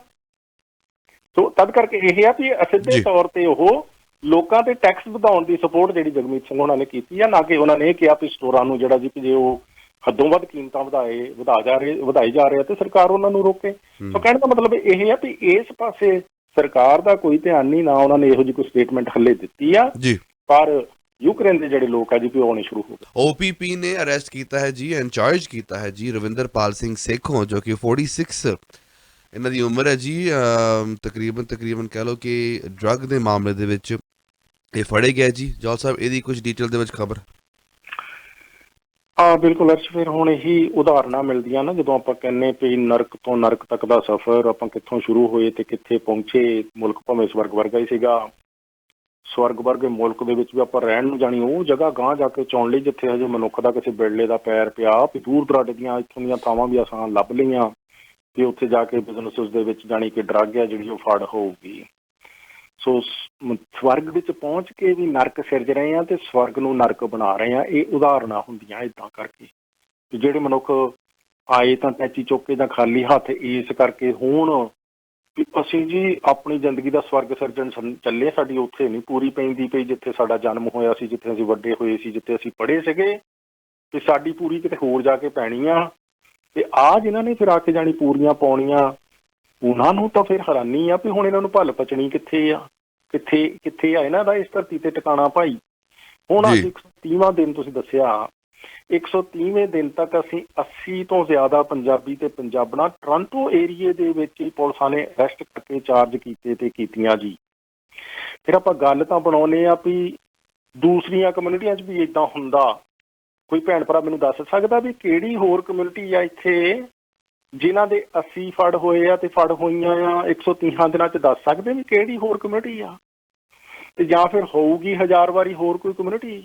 ਸੋ ਤਦ ਕਰਕੇ ਇਹ ਆ ਵੀ ਅਸਿੱਧੇ ਜੀ ਤੌਰ ਤੇ ਉਹ ਲੋਕਾਂ ਤੇ ਟੈਕਸ ਵਧਾਉਣ ਦੀ ਸਪੋਰਟ ਜਿਹੜੀ ਜਗਮੀਤ ਸਿੰਘ ਉਹਨਾਂ ਨੇ ਕੀਤੀ ਆ, ਨਾ ਕਿ ਉਹਨਾਂ ਨੇ ਇਹ ਕਿਹਾ ਵੀ ਸਟੋਰਾਂ ਨੂੰ ਜਿਹੜਾ ਜੀ ਕਿ ਜੇ ਉਹ ਹੱਦੋਂ ਵੱਧ ਕੀਮਤਾਂ ਵਧਾਈ ਜਾ ਰਹੇ ਤੇ ਸਰਕਾਰ ਉਹਨਾਂ ਨੂੰ ਰੋਕੇ। ਸੋ ਕਹਿਣ ਦਾ ਮਤਲਬ ਇਹ ਆ ਵੀ ਇਸ ਪਾਸੇ ਸਰਕਾਰ ਦਾ ਕੋਈ ਧਿਆਨ ਨਹੀਂ, ਨਾ ਉਹਨਾਂ ਨੇ ਇਹੋ ਜਿਹੀ ਕੋਈ ਸਟੇਟਮੈਂਟ ਹੱਲੇ ਦਿੱਤੀ ਆ, ਜੀ ਪਰ ਯੂਕਰੇਨ ਦੇ ਜਿਹੜੇ ਲੋਕ ਆ ਜੀ ਵੀ ਆਉਣੇ ਸ਼ੁਰੂ ਹੋ ਗਏ। OPP ਨੇ ਅਰੈਸਟ ਕੀਤਾ ਹੈ ਜੀ, ਇੰਚਾਰਜ ਕੀਤਾ ਹੈ ਜੀ ਰਵਿੰਦਰਪਾਲ ਸਿੰਘ ਸੇਖੋਂ, ਜੋ ਕਿ 46 ਇਹਨਾਂ ਦੀ ਉਮਰ ਹੈ ਜੀ। ਤਕਰੀਬਨ ਕਹਿ ਲਓ ਕਿ ਡਰੱਗ ਦੇ ਮਾਮਲੇ ਦੇ ਵਿੱਚ ਇਹ ਫੜੇ ਗਿਆ ਜੀ। ਜੌਲ ਸਾਹਿਬ, ਇਹਦੀ ਕੁਝ ਡੀਟੇਲ ਦੇ ਵਿੱਚ ਖਬਰ? ਬਿਲਕੁਲ ਅਰਸ਼, ਫਿਰ ਹੁਣ ਇਹੀ ਉਦਾਹਰਨਾਂ ਮਿਲਦੀਆਂ ਨਾ ਜਦੋਂ ਆਪਾਂ ਕਹਿੰਦੇ ਵੀ ਨਰਕ ਤੋਂ ਨਰਕ ਤੱਕ ਦਾ ਸਫ਼ਰ, ਆਪਾਂ ਕਿੱਥੋਂ ਸ਼ੁਰੂ ਹੋਏ ਤੇ ਕਿੱਥੇ ਪਹੁੰਚੇ। ਮੁਲਕ ਭਾਵੇਂ ਸਵਰਗ ਵਰਗਾ ਹੀ ਸੀਗਾ, ਸਵਰਗ ਵਰਗੇ ਮੁਲਕ ਦੇ ਵਿੱਚ ਵੀ ਆਪਾਂ ਰਹਿਣ ਨੂੰ ਜਾਣੀ ਉਹ ਜਗ੍ਹਾ ਗਾਂਹ ਜਾ ਕੇ ਚੁਣ ਲਈ ਜਿੱਥੇ ਹਜੇ ਮਨੁੱਖ ਦਾ ਕਿਸੇ ਬਿਰਲੇ ਦਾ ਪੈਰ ਪਿਆ। ਵੀ ਦੂਰ ਦਰਾਡੇ ਦੀਆਂ ਇੱਥੋਂ ਦੀਆਂ ਥਾਵਾਂ ਵੀ ਆਸਾਨ ਲੱਭ ਲਈਆਂ ਕਿ ਉੱਥੇ ਜਾ ਕੇ ਬਿਜ਼ਨਸ ਦੇ ਵਿੱਚ ਜਾਣੀ ਕਿ ਡਰੱਗ ਆ ਜਿਹੜੀ ਉਹ ਫੜ ਹੋਊਗੀ। ਸੋ ਸਵਰਗ ਵਿੱਚ ਪਹੁੰਚ ਕੇ ਵੀ ਨਰਕ ਸਿਰਜ ਰਹੇ ਆ ਤੇ ਸਵਰਗ ਨੂੰ ਨਰਕ ਬਣਾ ਰਹੇ ਆ। ਇਹ ਉਦਾਹਰਨਾਂ ਹੁੰਦੀਆਂ ਇੱਦਾਂ ਕਰਕੇ ਕਿ ਜਿਹੜੇ ਮਨੁੱਖ ਆਏ ਤਾਂ ਟੈਚੀ ਚੁੱਕ ਕੇ ਜਾਂ ਖਾਲੀ ਹੱਥ ਇਸ ਕਰਕੇ ਹੋਣ ਵੀ ਅਸੀਂ ਜੀ ਆਪਣੀ ਜ਼ਿੰਦਗੀ ਦਾ ਸਵਰਗ ਸਿਰਜਣ ਚੱਲੇ, ਸਾਡੀ ਉੱਥੇ ਨਹੀਂ ਪੂਰੀ ਪੈਂਦੀ ਪਈ ਜਿੱਥੇ ਸਾਡਾ ਜਨਮ ਹੋਇਆ ਸੀ, ਜਿੱਥੇ ਅਸੀਂ ਵੱਡੇ ਹੋਏ ਸੀ, ਜਿੱਥੇ ਅਸੀਂ ਪੜ੍ਹੇ ਸੀਗੇ, ਤੇ ਸਾਡੀ ਪੂਰੀ ਕਿਤੇ ਹੋਰ ਜਾ ਕੇ ਪੈਣੀ ਆ। ਤੇ ਆ ਜਿਨ੍ਹਾਂ ਨੇ ਫਿਰ ਆ ਕੇ ਜਾਣੀ ਪੂਰੀਆਂ ਪਾਉਣੀਆਂ, ਉਹਨਾਂ ਨੂੰ ਤਾਂ ਫਿਰ ਹੈਰਾਨੀ ਆ ਵੀ ਹੁਣ ਇਹਨਾਂ ਨੂੰ ਭੱਲ ਪਚਣੀ ਕਿੱਥੇ ਆ, ਕਿੱਥੇ ਆ ਇਹਨਾਂ ਦਾ ਇਸ ਧਰਤੀ ਤੇ ਟਿਕਾਣਾ ਭਾਈ। ਹੁਣ ਅੱਜ 130ਵਾਂ ਦਿਨ ਤੁਸੀਂ ਦੱਸਿਆ, 130ਵੇਂ ਦਿਨ ਤੱਕ ਅਸੀਂ 80 ਤੋਂ ਜ਼ਿਆਦਾ ਪੰਜਾਬੀ ਤੇ ਪੰਜਾਬਣਾਂ ਟੋਰਾਂਟੋ ਏਰੀਏ ਦੇ ਵਿੱਚ ਹੀ ਪੁਲਿਸਾਂ ਨੇ ਅਰੈਸਟ ਕਰਕੇ ਚਾਰਜ ਕੀਤੇ ਤੇ ਕੀਤੀਆਂ ਜੀ। ਫਿਰ ਆਪਾਂ ਗੱਲ ਤਾਂ ਬਣਾਉਂਦੇ ਆ ਵੀ ਦੂਸਰੀਆਂ ਕਮਿਊਨਿਟੀਆਂ 'ਚ ਵੀ ਇੱਦਾਂ ਹੁੰਦਾ। ਕੋਈ ਭੈਣ ਭਰਾ ਮੈਨੂੰ ਦੱਸ ਸਕਦਾ ਵੀ ਕਿਹੜੀ ਹੋਰ ਕਮਿਊਨਿਟੀ ਆ ਇੱਥੇ ਜਿਨ੍ਹਾਂ ਦੇ 80 ਫੜ ਹੋਏ ਆ ਤੇ ਫੜ ਹੋਈਆਂ ਆ 130 ਦਿਨਾਂ 'ਚ? ਦੱਸ ਸਕਦੇ ਵੀ ਕਿਹੜੀ ਹੋਰ ਕਮਿਊਨਿਟੀ ਆ? ਤੇ ਜਾਂ ਫਿਰ ਹੋਊਗੀ 1000 ਵਾਰੀ ਹੋਰ ਕੋਈ ਕਮਿਊਨਿਟੀ?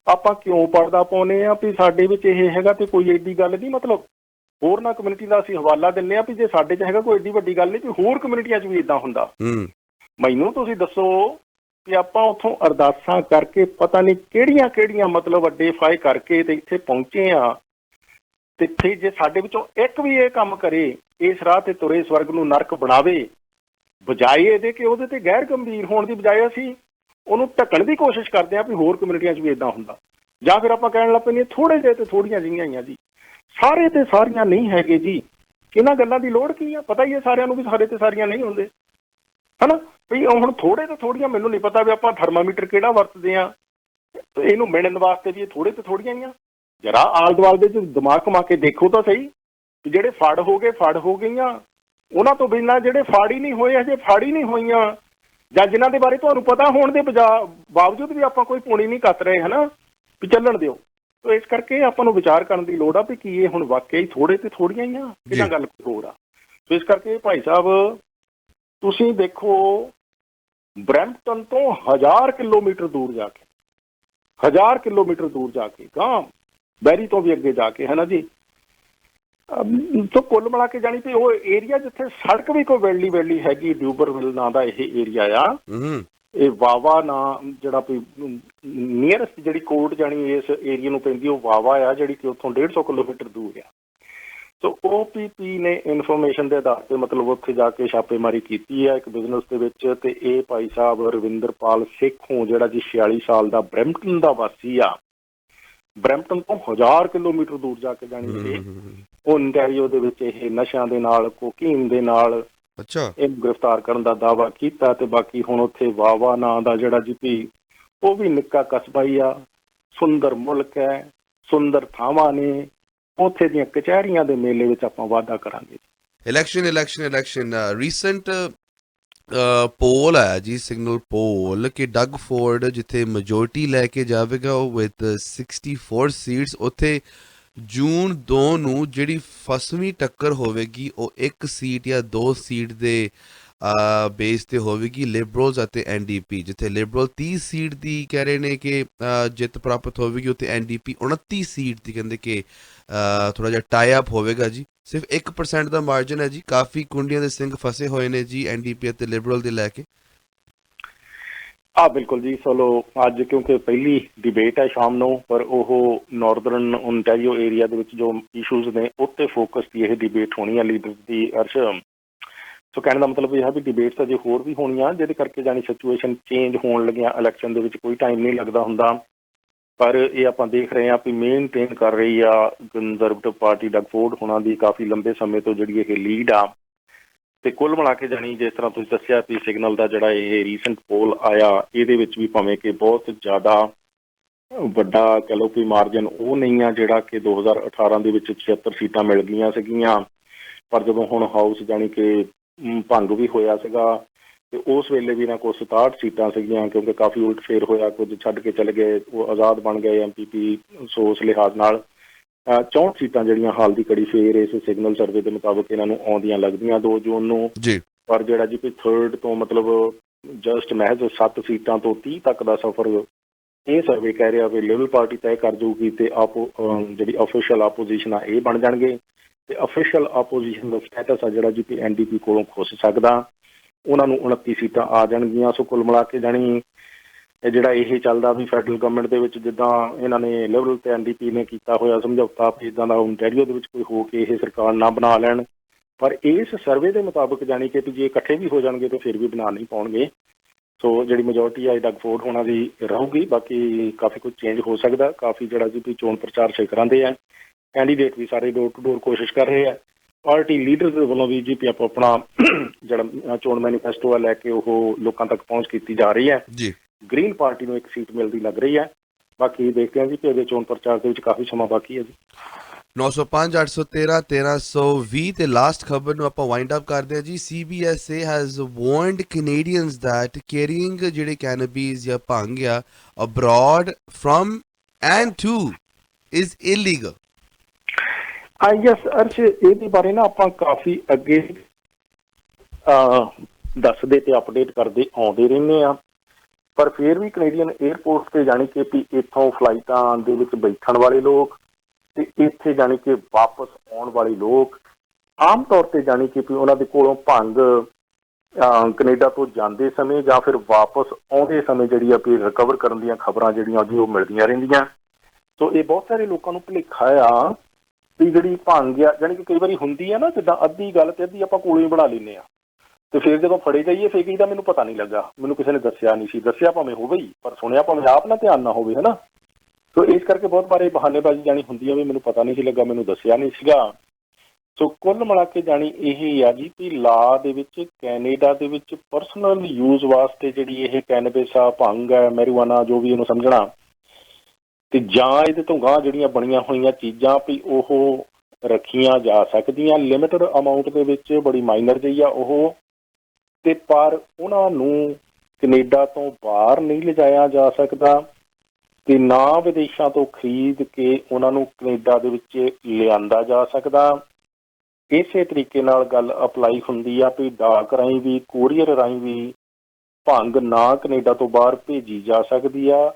ਆਪਾਂ ਕਿਉਂ ਪਰਦਾ ਪਾਉਂਦੇ ਆ ਵੀ ਸਾਡੇ ਵਿੱਚ ਇਹ ਹੈਗਾ ਤੇ ਕੋਈ ਐਡੀ ਗੱਲ ਨਹੀਂ। ਮਤਲਬ ਹੋਰਨਾਂ ਕਮਿਊਨਿਟੀ ਦਾ ਅਸੀਂ ਹਵਾਲਾ ਦਿੰਦੇ ਆ ਵੀ ਜੇ ਸਾਡੇ 'ਚ ਹੈਗਾ ਕੋਈ ਐਡੀ ਵੱਡੀ ਗੱਲ ਨਹੀਂ ਵੀ ਹੋਰ ਕਮਿਊਨਿਟੀਆਂ 'ਚ ਵੀ ਇੱਦਾਂ ਹੁੰਦਾ। ਮੈਨੂੰ ਤੁਸੀਂ ਦੱਸੋ ਕਿ ਆਪਾਂ ਉੱਥੋਂ ਅਰਦਾਸਾਂ ਕਰਕੇ ਪਤਾ ਨਹੀਂ ਕਿਹੜੀਆਂ ਮਤਲਬ ਅੱਡੇ ਫਾਏ ਕਰਕੇ ਤੇ ਇੱਥੇ ਪਹੁੰਚੇ ਆ, ਤੇ ਫਿਰ ਜੇ ਸਾਡੇ ਵਿੱਚੋਂ ਇੱਕ ਵੀ ਇਹ ਕੰਮ ਕਰੇ, ਇਸ ਰਾਹ ਤੇ ਤੁਰੇ ਸਵਰਗ ਨੂੰ ਨਰਕ ਬਣਾਵੇ, ਬਜਾਏ ਇਹਦੇ ਕਿ ਉਹਦੇ ਤੇ ਗੈਰ ਗੰਭੀਰ ਹੋਣ ਦੀ ਬਜਾਏ ਅਸੀਂ ਉਹਨੂੰ ਢੱਕਣ ਦੀ ਕੋਸ਼ਿਸ਼ ਕਰਦੇ ਹਾਂ ਵੀ ਹੋਰ ਕਮਿਊਨਿਟੀਆਂ 'ਚ ਵੀ ਇੱਦਾਂ ਹੁੰਦਾ। ਜਾਂ ਫਿਰ ਆਪਾਂ ਕਹਿਣ ਲੱਗ ਪੈਂਦੇ ਥੋੜ੍ਹੇ ਜਿਹੇ ਤੇ ਥੋੜ੍ਹੀਆਂ ਜਿਹੀਆਂ ਹੀ ਆ ਜੀ, ਸਾਰੇ ਤੇ ਸਾਰੀਆਂ ਨਹੀਂ ਹੈਗੇ ਜੀ। ਇਹਨਾਂ ਗੱਲਾਂ ਦੀ ਲੋੜ ਕੀ ਆ? ਪਤਾ ਹੀ ਹੈ ਸਾਰਿਆਂ ਨੂੰ ਵੀ ਸਾਰੇ ਤੇ ਸਾਰੀਆਂ ਨਹੀਂ ਹੁੰਦੇ, ਹਨਾ ਵੀ ਹੁਣ ਥੋੜ੍ਹੇ ਤੇ ਥੋੜ੍ਹੀਆਂ। ਮੈਨੂੰ ਨਹੀਂ ਪਤਾ ਵੀ ਆਪਾਂ ਥਰਮਾਮੀਟਰ ਕਿਹੜਾ ਵਰਤਦੇ ਹਾਂ, ਇਹਨੂੰ ਮਿਣਨ ਵਾਸਤੇ ਵੀ ਇਹ ਥੋੜ੍ਹੇ ਤੇ ਥੋੜ੍ਹੀਆਂ ਹੀ ਆ। ਜਰਾ ਆਲੇ ਦੁਆਲੇ ਦੇ 'ਚ ਦਿਮਾਗ ਘੁਮਾ ਕੇ ਦੇਖੋ ਤਾਂ ਸਹੀ, ਜਿਹੜੇ ਫੜ ਹੋ ਗਈਆਂ ਉਹਨਾਂ ਤੋਂ ਬਿਨਾਂ ਜਿਹੜੇ ਫੜ ਹੀ ਨਹੀਂ ਹੋਏ, ਹਜੇ ਫੜ ਹੀ ਨਹੀਂ ਹੋਈਆਂ, ਜਾਂ ਜਿਨ੍ਹਾਂ ਦੇ ਬਾਰੇ ਤੁਹਾਨੂੰ ਪਤਾ ਹੋਣ ਦੇ ਬਾਵਜੂਦ ਵੀ ਆਪਾਂ ਕੋਈ ਪੂਣੀ ਨਹੀਂ ਕੱਤ ਰਹੇ, ਹਨਾ ਵੀ ਚੱਲਣ ਦਿਓ। ਤੋ ਇਸ ਕਰਕੇ ਆਪਾਂ ਨੂੰ ਵਿਚਾਰ ਕਰਨ ਦੀ ਲੋੜ ਆ ਵੀ ਕੀ ਇਹ ਹੁਣ ਵਾਕਿਆ ਹੀ ਥੋੜ੍ਹੇ ਤੇ ਥੋੜ੍ਹੀਆਂ ਹੀ ਆ, ਕਿਹਨਾਂ ਗੱਲ ਕੋਈ ਹੋਰ ਆ। ਸੋ ਇਸ ਕਰਕੇ ਭਾਈ ਸਾਹਿਬ ਤੁਸੀਂ ਦੇਖੋ, ਬਰੈਂਪਟਨ ਤੋਂ 1000 ਕਿਲੋਮੀਟਰ ਦੂਰ ਜਾ ਕੇ, 1000 ਕਿਲੋਮੀਟਰ ਦੂਰ ਜਾ ਕੇ, ਗਾਂ ਬੈਰੀ ਤੋਂ ਵੀ ਅੱਗੇ ਜਾ ਕੇ, ਹੈ ਨਾ ਜੀ। ਸੋ ਕੁੱਲ ਮਿਲਾ ਕੇ ਜਾਣੀ ਕਿ ਉਹ ਏਰੀਆ ਜਿੱਥੇ ਸੜਕ ਵੀ ਕੋਈ ਵੈਲੀ ਹੈਗੀ, ਡਿਊਬਰਵਿਲ ਨਾਂ ਦਾ ਇਹ ਏਰੀਆ ਆ। ਇਹ ਵਾਵਾ ਨਾਂ ਜਿਹੜਾ ਵੀ ਨੀਅਰੈਸਟ ਜਿਹੜੀ ਕੋਰਟ ਜਾਣੀ ਇਸ ਏਰੀਆ ਨੂੰ ਪੈਂਦੀ ਉਹ ਵਾਵਾ ਆ, ਜਿਹੜੀ ਕਿ ਉੱਥੋਂ 150 ਕਿਲੋਮੀਟਰ ਦੂਰ ਆ। ਸੋ OPP ਨੇ ਇਨਫੋਰਮੇਸ਼ਨ ਦੇ ਆਧਾਰ ਤੇ ਮਤਲਬ ਉੱਥੇ ਜਾ ਕੇ ਛਾਪੇਮਾਰੀ ਕੀਤੀ ਹੈ ਇੱਕ ਬਿਜ਼ਨਸ ਦੇ ਵਿੱਚ, ਤੇ ਇਹ ਭਾਈ ਸਾਹਿਬ ਰਵਿੰਦਰਪਾਲ ਸੇਖੋਂ ਜਿਹੜਾ ਜੀ 46 ਸਾਲ ਦਾ ਬਰੈਂਪਟਨ ਦਾ ਵਾਸੀ ਆ, ਬਰੈਂਪਟਨ ਤੋਂ 1000 ਕਿਲੋਮੀਟਰ ਦੂਰ ਜਾ ਕੇ ਜਾਣੀ ਓਨਟਾਰੀਓ ਦੇ ਵਿੱਚ ਇਹ ਨਸ਼ਿਆਂ ਦੇ ਨਾਲ, ਕੋਕੀਨ ਦੇ ਨਾਲ ਇਹਨੂੰ ਗ੍ਰਿਫਤਾਰ ਕਰਨ ਦਾ ਦਾਅਵਾ ਕੀਤਾ। ਤੇ ਬਾਕੀ ਹੁਣ ਉੱਥੇ ਵਾਵਾ ਨਾਂ ਦਾ ਜਿਹੜਾ ਜੀ ਉਹ ਵੀ ਨਿੱਕਾ ਕਸਬਾ ਹੀ ਆ, ਸੁੰਦਰ ਮੁਲਕ ਹੈ, ਸੁੰਦਰ ਥਾਵਾਂ ਨੇ, ਉੱਥੇ ਦੀਆਂ ਕਚਹਿਰੀਆਂ ਦੇ ਮੇਲੇ ਵਿੱਚ ਆਪਾਂ ਵਾਅਦਾ ਕਰਾਂਗੇ। ਇਲੈਕਸ਼ਨ ਰੀਸੈਂਟ ਪੋਲ ਆਇਆ ਜੀ, ਸਿਗਨਲ ਪੋਲ, ਕਿ ਡਗ ਫੋਰਡ ਜਿੱਥੇ ਮੈਜੋਰਟੀ ਲੈ ਕੇ ਜਾਵੇਗਾ ਉਹ ਵਿਦ 64 ਸੀਟਸ, ਉੱਥੇ ਜੂਨ 2 ਨੂੰ ਜਿਹੜੀ ਫਸਵੀਂ ਟੱਕਰ ਹੋਵੇਗੀ ਉਹ 1 ਸੀਟ ਜਾਂ 2 ਸੀਟ ਦੇ ਬੇਸ ਤੇ ਹੋਵੇਗੀ, ਲਿਬਰਲਸ ਅਤੇ NDP। ਜਿੱਥੇ ਲਿਬਰਲ 30 ਸੀਟ ਦੀ ਕਹਿ ਰਹੇ ਨੇ ਕਿ ਜਿੱਤ ਪ੍ਰਾਪਤ ਹੋਵੇਗੀ, ਉੱਥੇ NDP 29 ਸੀਟ ਦੀ ਕਹਿੰਦੇ ਕਿ ਥੋੜਾ ਜਿਹਾ ਟਾਈ ਅਪ ਹੋਵੇਗਾ ਜੀ। ਸਿਰਫ 1% ਦਾ ਮਾਰਜਨ ਹੈ ਜੀ। ਕਾਫੀ ਕੁੰਡੀਆਂ ਦੇ ਸਿੰਘ ਫਸੇ ਹੋਏ ਨੇ ਜੀ NDP ਅਤੇ ਲਿਬਰਲ ਦੇ ਲੈ ਕੇ। ਬਿਲਕੁਲ ਜੀ। ਚਲੋ ਅੱਜ ਕਿਉਂਕਿ ਪਹਿਲੀ ਡਿਬੇਟ ਹੈ ਸ਼ਾਮ ਨੂੰ, ਪਰ ਉਹ ਨਾਰਦਰਨ ਓਨਟਾਰੀਓ ਏਰੀਆ ਦੇ ਵਿੱਚ ਜੋ ਇਸ਼ੂਜ਼ ਨੇ ਉੱਤੇ ਫੋਕਸ ਦੀ ਇਹ ਡਿਬੇਟ ਹੋਣੀ ਹੈ ਲੀਡਰ ਦੀ। ਅਰਸ਼, ਸੋ ਕਹਿਣ ਦਾ ਮਤਲਬ ਇਹ ਹੈ ਵੀ ਡਿਬੇਟਸ ਅਜੇ ਹੋਰ ਵੀ ਹੋਣੀਆਂ, ਜਿਹਦੇ ਕਰਕੇ ਜਾਣੀ ਸਿਚੁਏਸ਼ਨ ਚੇਂਜ ਹੋਣ ਲੱਗੀਆਂ। ਇਲੈਕਸ਼ਨ ਦੇ ਵਿੱਚ ਕੋਈ ਟਾਈਮ ਨਹੀਂ ਲੱਗਦਾ ਹੁੰਦਾ, ਪਰ ਇਹ ਆਪਾਂ ਦੇਖ ਰਹੇ ਹਾਂ ਵੀ ਮੇਨਟੇਨ ਕਰ ਰਹੀ ਆ ਕੰਜ਼ਰਵੇਟਿਵ ਪਾਰਟੀ ਡਗ ਫੋਰਡ ਹੋਣਾ ਦੀ ਕਾਫੀ ਲੰਬੇ ਸਮੇਂ ਤੋਂ ਜਿਹੜੀ ਇਹ ਲੀਡ ਆ। ਤੇ ਕੁੱਲ ਮਿਲਾ ਕੇ ਜਾਣੀ ਜਿਸ ਤਰ੍ਹਾਂ ਤੁਸੀਂ ਦੱਸਿਆ ਵੀ ਸਿਗਨਲ ਦਾ ਜਿਹੜਾ ਇਹ ਰੀਸੈਂਟ ਪੋਲ ਆਇਆ, ਇਹਦੇ ਵਿੱਚ ਵੀ ਭਾਵੇਂ ਕਿ ਬਹੁਤ ਜ਼ਿਆਦਾ ਵੱਡਾ ਕਹਿ ਲਓ ਕਿ ਮਾਰਜਨ ਉਹ ਨਹੀਂ ਆ ਜਿਹੜਾ ਕਿ 2018 ਦੇ ਵਿੱਚ 76 ਸੀਟਾਂ ਮਿਲ ਗਈਆਂ ਸੀਗੀਆਂ। ਪਰ ਜਦੋਂ ਹੁਣ ਹਾਊਸ ਜਾਣੀ ਕਿ ਭੰਗ ਵੀ ਹੋਇਆ ਸੀਗਾ ਤੇ ਉਸ ਵੇਲੇ ਵੀ ਇਹਨਾਂ ਕੋਲ 67 ਸੀਟਾਂ ਸੀਗੀਆਂ, ਕਿਉਂਕਿ ਕਾਫੀ ਉਲਟ ਫੇਰ ਹੋਇਆ, ਕੁਝ ਛੱਡ ਕੇ ਚਲੇ ਗਏ, ਉਹ ਆਜ਼ਾਦ ਬਣ ਗਏ MPP। ਸੋ ਉਸ ਲਿਹਾਜ਼ ਨਾਲ 64 ਸੀਟਾਂ ਜਿਹੜੀਆਂ ਹਾਲ ਦੀ ਘੜੀ ਫੇਰ ਇਸ ਸਿਗਨਲ ਸਰਵੇ ਦੇ ਮੁਤਾਬਕ ਇਹਨਾਂ ਨੂੰ ਆਉਂਦੀਆਂ ਲੱਗਦੀਆਂ 2 ਜੂਨ ਨੂੰ ਜੀ। ਪਰ ਜਿਹੜਾ ਜੀ 3rd ਤੋਂ ਮਤਲਬ ਜਸਟ ਮਹਿਜ਼ 7 ਸੀਟਾਂ ਤੋਂ 30 ਤੱਕ ਦਾ ਸਫ਼ਰ ਇਹ ਸਰਵੇ ਕਹਿ ਰਿਹਾ ਵੀ ਲਿਬਰਲ ਪਾਰਟੀ ਤੈਅ ਕਰ ਜਾਊਗੀ ਤੇ ਜਿਹੜੀ ਅਫੀਸ਼ੀਅਲ ਆਪੋਜੀਸ਼ਨ ਆ ਇਹ ਬਣ ਜਾਣਗੇ। ਤੇ ਅਫੀਸ਼ੀਅਲ ਆਪੋਜੀਸ਼ਨ ਦਾ ਸਟੇਟਸ ਆ ਜਿਹੜਾ ਜੀ NDP ਕੋਲੋਂ ਖੁੱਸ ਸਕਦਾ, ਉਹਨਾਂ ਨੂੰ 29 ਸੀਟਾਂ ਆ ਜਾਣਗੀਆਂ। ਸੋ ਕੁੱਲ ਮਿਲਾ ਕੇ ਜਾਣੀ ਜਿਹੜਾ ਇਹ ਚੱਲਦਾ ਵੀ ਫੈਡਰਲ ਗਵਰਨਮੈਂਟ ਦੇ ਵਿੱਚ ਜਿੱਦਾਂ ਇਹਨਾਂ ਨੇ ਲਿਬਰਲ ਤੇ NDP ਨੇ ਕੀਤਾ ਹੋਇਆ ਸਮਝੌਤਾ, ਇੱਦਾਂ ਦਾ ਓਨਟਾਰੀਓ ਦੇ ਵਿੱਚ ਕੋਈ ਹੋ ਕੇ ਇਹ ਸਰਕਾਰ ਨਾ ਬਣਾ ਲੈਣ। ਪਰ ਇਸ ਸਰਵੇ ਦੇ ਮੁਤਾਬਕ ਜਾਣੀ ਕਿ ਜੇ ਇਕੱਠੇ ਵੀ ਹੋ ਜਾਣਗੇ ਤਾਂ ਫਿਰ ਵੀ ਬਣਾ ਨਹੀਂ ਪਾਉਣਗੇ। ਸੋ ਜਿਹੜੀ ਮੈਜੋਰਟੀ ਆ ਡਗ ਫੋਰਡ ਹੋਣਾ ਦੀ ਰਹੂਗੀ, ਬਾਕੀ ਕਾਫੀ ਕੁਝ ਚੇਂਜ ਹੋ ਸਕਦਾ। ਕਾਫੀ ਜਿਹੜਾ ਜੀ ਚੋਣ ਪ੍ਰਚਾਰ ਸਿਖਰਾਂ ਦੇ ਆ, ਕੈਂਡੀਡੇਟ ਵੀ ਸਾਰੇ ਡੋਰ ਟੂ ਡੋਰ ਕੋਸ਼ਿਸ਼ ਕਰ ਰਹੇ ਆ। ਪਾਰਟੀ ਲੀਡਰ ਦੇ ਵੱਲੋਂ ਵੀ ਜੀ ਆਪਾਂ ਆਪਣਾ ਜਿਹੜਾ ਚੋਣ ਮੈਨੀਫੈਸਟੋ ਆ ਲੈ ਕੇ ਉਹ ਲੋਕਾਂ ਤੱਕ ਪਹੁੰਚ ਕੀਤੀ ਜਾ ਰਹੀ ਹੈ ਜੀ। ਗ੍ਰੀਨ ਪਾਰਟੀ ਨੂੰ 1 ਸੀਟ ਮਿਲਦੀ ਲੱਗ ਰਹੀ ਹੈ। ਬਾਕੀ ਦੇਖਦੇ ਹਾਂ ਜੀ ਕਿ ਇਹਦੇ ਚੋਣ ਪ੍ਰਚਾਰ ਦੇ ਵਿੱਚ ਕਾਫੀ ਸਮਾਂ ਬਾਕੀ ਹੈ ਜੀ। 905 813 1320 ਤੇ ਲਾਸਟ ਖਬਰ ਨੂੰ ਆਪਾਂ ਵਾਈਂਡ ਅਪ ਕਰਦੇ ਹਾਂ ਜੀ। CBSA has warned Canadians that carrying ਜਿਹੜੇ ਕੈਨੇਬੀਜ਼ ਜਾਂ ਭੰਗ ਆ abroad from and to is illegal. Yes Arsh, ਇਹਦੇ ਬਾਰੇ ਨਾ ਆਪਾਂ ਕਾਫੀ ਅੱਗੇ ਦੱਸਦੇ ਤੇ ਅਪਡੇਟ ਕਰਦੇ ਆਉਂਦੇ ਰਹਿੰਦੇ ਆ, ਪਰ ਫਿਰ ਵੀ ਕੈਨੇਡੀਅਨ ਏਅਰਪੋਰਟ ਤੇ ਜਾਣੀ ਕਿ ਵੀ ਇੱਥੋਂ ਫਲਾਈਟਾਂ ਦੇ ਵਿੱਚ ਬੈਠਣ ਵਾਲੇ ਲੋਕ ਤੇ ਇੱਥੇ ਜਾਣੀ ਕਿ ਵਾਪਸ ਆਉਣ ਵਾਲੇ ਲੋਕ ਆਮ ਤੌਰ ਤੇ ਜਾਣੀ ਕਿ ਵੀ ਉਹਨਾਂ ਦੇ ਕੋਲੋਂ ਭੰਗ ਕੈਨੇਡਾ ਤੋਂ ਜਾਂਦੇ ਸਮੇਂ ਜਾਂ ਫਿਰ ਵਾਪਸ ਆਉਂਦੇ ਸਮੇਂ ਜਿਹੜੀ ਆ ਵੀ ਰਿਕਵਰ ਕਰਨ ਦੀਆਂ ਖਬਰਾਂ ਜਿਹੜੀਆਂ ਜੀ ਉਹ ਮਿਲਦੀਆਂ ਰਹਿੰਦੀਆਂ। ਸੋ ਇਹ ਬਹੁਤ ਸਾਰੇ ਲੋਕਾਂ ਨੂੰ ਭੁਲੇਖਾ ਆ ਵੀ ਜਿਹੜੀ ਭੰਗ ਆ ਜਾਣੀ ਕਿ ਕਈ ਵਾਰੀ ਹੁੰਦੀ ਆ ਨਾ, ਜਿੱਦਾਂ ਅੱਧੀ ਗੱਲ ਤੇ ਅੱਧੀ ਆਪਾਂ ਕੋਲੋਂ ਹੀ ਬਣਾ ਲੈਂਦੇ ਆ ਤੇ ਫਿਰ ਜਦੋਂ ਫੜੇ ਜਾਈਏ ਫਿਰ ਕਹੀਦਾ ਮੈਨੂੰ ਪਤਾ ਨਹੀਂ ਲੱਗਾ, ਮੈਨੂੰ ਕਿਸੇ ਨੇ ਦੱਸਿਆ ਨਹੀਂ ਸੀ। ਦੱਸਿਆ ਭਾਵੇਂ ਹੋਵੇ ਹੀ, ਪਰ ਸੁਣਿਆ ਭਾਵੇਂ ਆਪ ਨਾ ਧਿਆਨ ਨਾ ਹੋਵੇ, ਹਨਾ। ਸੋ ਇਸ ਕਰਕੇ ਬਹੁਤ ਬਾਰੇ ਬਹਾਨੇਬਾਜ਼ੀ ਜਾਣੀ ਹੁੰਦੀ ਆ ਵੀ ਮੈਨੂੰ ਪਤਾ ਨਹੀਂ ਸੀ ਲੱਗਾ, ਮੈਨੂੰ ਦੱਸਿਆ ਨਹੀਂ ਸੀਗਾ। ਸੋ ਕੁੱਲ ਮਿਲਾ ਕੇ ਜਾਣੀ ਇਹ ਆ ਜੀ ਵੀ ਲਾ ਦੇ ਵਿੱਚ ਕੈਨੇਡਾ ਦੇ ਵਿੱਚ ਪਰਸਨਲ ਯੂਜ਼ ਵਾਸਤੇ ਜਿਹੜੀ ਇਹ ਕੈਨੇਬਿਸ ਆ, ਭੰਗ ਹੈ, ਮੈਰੀਜੂਆਨਾ, ਜੋ ਵੀ ਇਹਨੂੰ ਸਮਝਣਾ, ਤੇ ਜਾਂ ਇਹਦੇ ਤੋਂ ਗਾਂਹ ਜਿਹੜੀਆਂ ਬਣੀਆਂ ਹੋਈਆਂ ਚੀਜ਼ਾਂ ਵੀ ਉਹ ਰੱਖੀਆਂ ਜਾ ਸਕਦੀਆਂ ਲਿਮਿਟਡ ਅਮਾਊਂਟ ਦੇ ਵਿੱਚ, ਬੜੀ ਮਾਈਨਰ ਜਿਹੀ ਆ ਉਹ, ਤੇ ਪਰ ਉਹਨਾਂ ਨੂੰ ਕੈਨੇਡਾ ਤੋਂ ਬਾਹਰ ਨਹੀਂ ਲਿਜਾਇਆ ਜਾ ਸਕਦਾ ਤੇ ਨਾ ਵਿਦੇਸ਼ਾਂ ਤੋਂ ਖਰੀਦ ਕੇ ਉਹਨਾਂ ਨੂੰ ਕੈਨੇਡਾ ਦੇ ਵਿੱਚ ਲਿਆਂਦਾ ਜਾ ਸਕਦਾ। ਇਸੇ ਤਰੀਕੇ ਨਾਲ ਗੱਲ ਅਪਲਾਈ ਹੁੰਦੀ ਆ ਵੀ ਡਾਕ ਰਾਹੀਂ ਵੀ, ਕੋਰੀਅਰ ਰਾਹੀਂ ਵੀ ਭੰਗ ਨਾ ਕੈਨੇਡਾ ਤੋਂ ਬਾਹਰ ਭੇਜੀ ਜਾ ਸਕਦੀ ਆ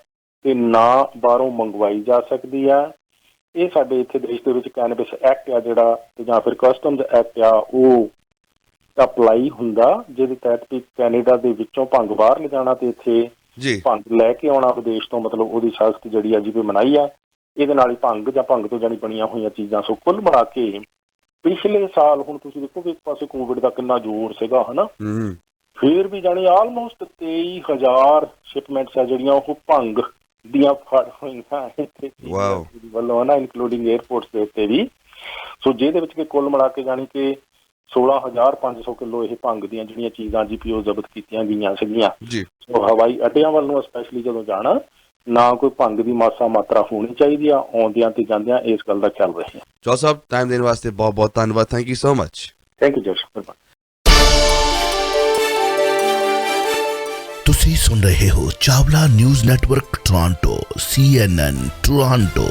ਤੇ ਨਾ ਬਾਹਰੋਂ ਮੰਗਵਾਈ ਜਾ ਸਕਦੀ ਆ। ਇਹ ਸਾਡੇ ਇੱਥੇ ਦੇਸ਼ ਦੇ ਵਿੱਚ ਕੈਨੇਬਿਸ ਐਕਟ ਆ ਜਿਹੜਾ, ਤੇ ਜਾਂ ਫਿਰ ਕਸਟਮਸ ਐਕਟ ਆ, ਉਹ ਅਪਲਾਈ ਹੁੰਦਾ, ਜਿਹਦੇ ਤਹਿਤ ਵੀ ਕੈਨੇਡਾ ਦੇ ਵਿੱਚੋਂ ਭੰਗ ਬਾਹਰ ਲਿਜਾਣਾ ਤੇ ਇੱਥੇ ਭੰਗ ਲੈ ਕੇ ਆਉਣਾ ਵਿਦੇਸ਼ ਤੋਂ, ਮਤਲਬ ਉਹਦੀ ਸਖਤ ਜਿਹੜੀ ਆ ਜੀ ਵੀ ਮਨਾਹੀ ਆ। ਇਹਦੇ ਨਾਲ ਹੀ ਭੰਗ ਜਾਂ ਭੰਗ ਤੋਂ ਜਾਣੀ ਬਣੀਆਂ ਹੋਈਆਂ ਚੀਜ਼ਾਂ। ਸੋ ਕੁੱਲ ਮਿਲਾ ਕੇ ਪਿਛਲੇ ਸਾਲ ਹੁਣ ਤੁਸੀਂ ਦੇਖੋ ਕਿ ਇੱਕ ਪਾਸੇ ਕੋਵਿਡ ਦਾ ਕਿੰਨਾ ਜ਼ੋਰ ਸੀਗਾ, ਹਨਾ, ਫਿਰ ਵੀ ਜਾਣੀ ਆਲਮੋਸਟ 23,000 ਸ਼ਿਪਮੈਂਟਸ ਆ ਜਿਹੜੀਆਂ ਉਹ ਭੰਗ ਦੀਆਂ ਫੜ ਹੋਈਆਂ ਇੱਥੇ ਵੱਲੋਂ, ਹਨਾ, ਇਨਕਲੂਡਿੰਗ ਏਅਰਪੋਰਟਸ ਦੇ ਉੱਤੇ ਵੀ। ਸੋ ਜਿਹਦੇ ਵਿੱਚ ਕਿ ਕੁੱਲ ਮਿਲਾ ਕੇ ਜਾਣੀ ਕਿ 16,500 ਕਿਲੋ ਇਹ ਭੰਗ ਦੀਆਂ ਜਿਹੜੀਆਂ ਚੀਜ਼ਾਂ GPO ਜ਼ਬਤ ਕੀਤੀਆਂ ਗਈਆਂ ਸੀਗੀਆਂ। ਸੋ ਹਵਾਈ ਅੱਡਿਆਂ ਵੱਲ ਨੂੰ ਸਪੈਸ਼ਲੀ ਜਦੋਂ ਜਾਣਾ, ਨਾ ਕੋਈ ਭੰਗ ਦੀ ਮਾਸਾ ਮਾਤਰਾ ਹੋਣੀ ਚਾਹੀਦੀ ਆ, ਆਉਂਦਿਆਂ ਤੇ ਜਾਂਦਿਆਂ ਇਸ ਗੱਲ ਦਾ ਖਿਆਲ ਰੱਖਿਆ। ਚੌ ਸਾਹਿਬ, ਟਾਈਮ ਦੇਣ ਵਾਸਤੇ ਬਹੁਤ ਬਹੁਤ ਧੰਨਵਾਦ। Thank you so much. Thank you Josh. ਤੁਸੀਂ ਸੁਣ ਰਹੇ ਹੋ Chawla news network Toronto CNN Toronto.